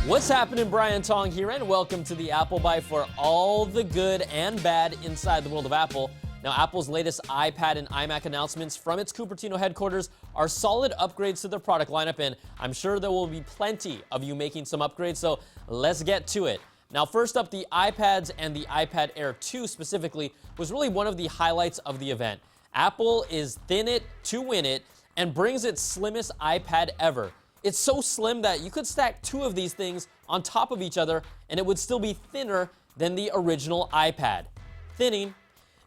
What's happening? Brian Tong here, and welcome to the Apple Byte for all the good and bad inside the world of Apple. Now, Apple's latest iPad and iMac announcements from its Cupertino headquarters are solid upgrades to their product lineup, and I'm sure there will be plenty of you making some upgrades, so let's get to it. Now, first up, the iPads and the iPad Air 2 specifically was really one of the highlights of the event. Apple is thin it to win it and brings its slimmest iPad ever. It's so slim that you could stack two of these things on top of each other and it would still be thinner than the original iPad. Thinning.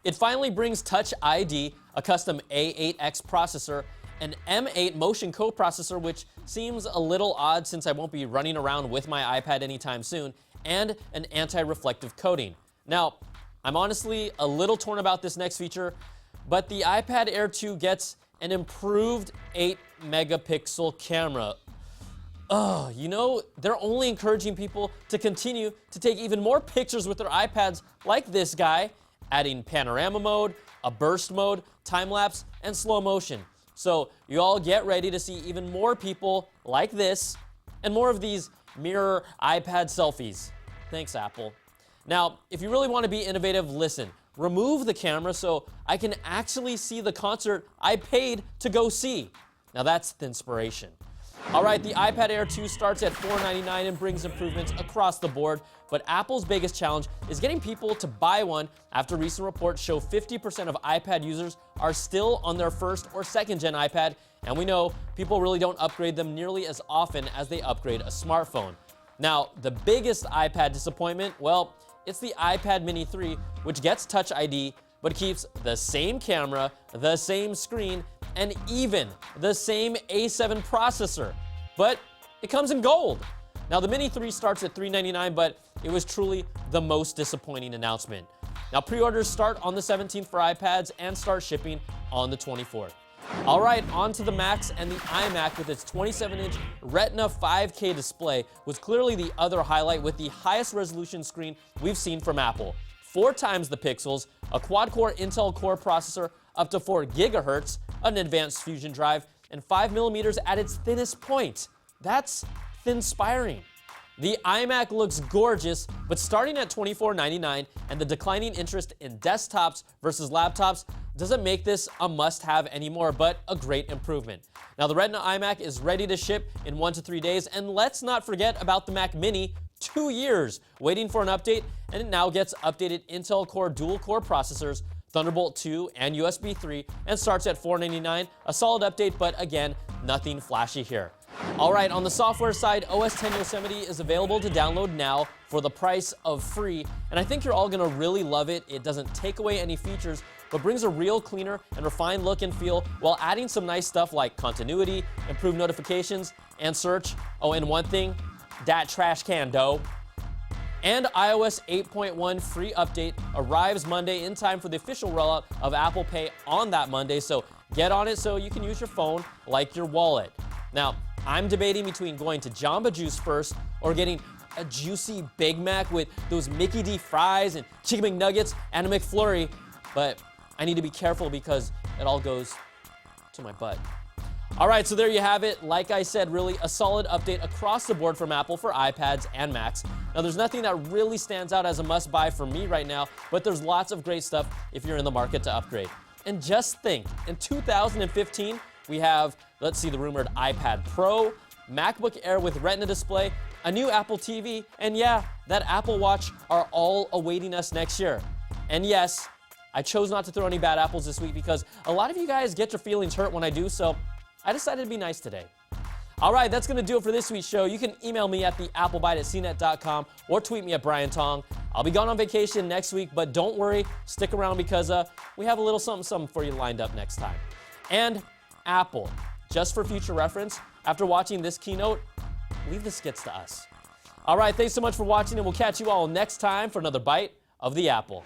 It finally brings Touch ID, a custom A8X processor, an M8 motion coprocessor, which seems a little odd since I won't be running around with my iPad anytime soon, and an anti-reflective coating. Now, I'm honestly a little torn about this next feature, but the iPad Air 2 gets an improved 8-megapixel camera. You know, they're only encouraging people to continue to take even more pictures with their iPads like this guy, adding panorama mode, a burst mode, time-lapse, and slow motion. So you all get ready to see even more people like this and more of these mirror iPad selfies. Thanks, Apple. Now, if you really want to be innovative, listen. Remove the camera so I can actually see the concert I paid to go see. Now that's inspiration. All right, the iPad Air 2 starts at $499 and brings improvements across the board, but Apple's biggest challenge is getting people to buy one after recent reports show 50% of iPad users are still on their first or second gen iPad, and we know people really don't upgrade them nearly as often as they upgrade a smartphone. Now, the biggest iPad disappointment, well, it's the iPad Mini 3, which gets Touch ID, but keeps the same camera, the same screen, and even the same A7 processor. But it comes in gold. Now, the Mini 3 starts at $399, but it was truly the most disappointing announcement. Now, pre-orders start on the 17th for iPads and start shipping on the 24th. All right, on to the Macs, and the iMac with its 27-inch Retina 5K display was clearly the other highlight with the highest resolution screen we've seen from Apple. 4 times the pixels, a quad-core Intel Core processor up to 4 gigahertz, an advanced fusion drive, and 5mm at its thinnest point. That's thin-spiring. The iMac looks gorgeous, but starting at $2499 and the declining interest in desktops versus laptops doesn't make this a must-have anymore, but a great improvement. Now, the Retina iMac is ready to ship in 1 to 3 days, and let's not forget about the Mac Mini, 2 years waiting for an update, and it now gets updated Intel Core dual-core processors, Thunderbolt 2 and USB 3, and starts at $499, a solid update, but again, nothing flashy here. All right, on the software side, OS X Yosemite is available to download now for the price of free, and I think you're all gonna really love it. It doesn't take away any features, but brings a real cleaner and refined look and feel while adding some nice stuff like continuity, improved notifications, and search. Oh, and one thing, that trash can, though. And iOS 8.1 free update arrives Monday in time for the official rollout of Apple Pay on that Monday, so get on it so you can use your phone like your wallet. Now, I'm debating between going to Jamba Juice first or getting a juicy Big Mac with those Mickey D fries and chicken McNuggets and a McFlurry, but I need to be careful because it all goes to my butt. All right, so there you have it. Like I said, really a solid update across the board from Apple for iPads and Macs. Now, there's nothing that really stands out as a must-buy for me right now, but there's lots of great stuff if you're in the market to upgrade. And just think, in 2015, we have, let's see, the rumored iPad Pro, MacBook Air with Retina Display, a new Apple TV, and yeah, that Apple Watch are all awaiting us next year. And yes, I chose not to throw any bad apples this week because a lot of you guys get your feelings hurt when I do, so I decided to be nice today. All right, that's going to do it for this week's show. You can email me at theapplebyte@cnet.com or tweet me at Brian Tong. I'll be gone on vacation next week, but don't worry, stick around because we have a little something for you lined up next time. And Apple, just for future reference, after watching this keynote, leave the skits to us. All right, thanks so much for watching, and we'll catch you all next time for another Bite of the Apple.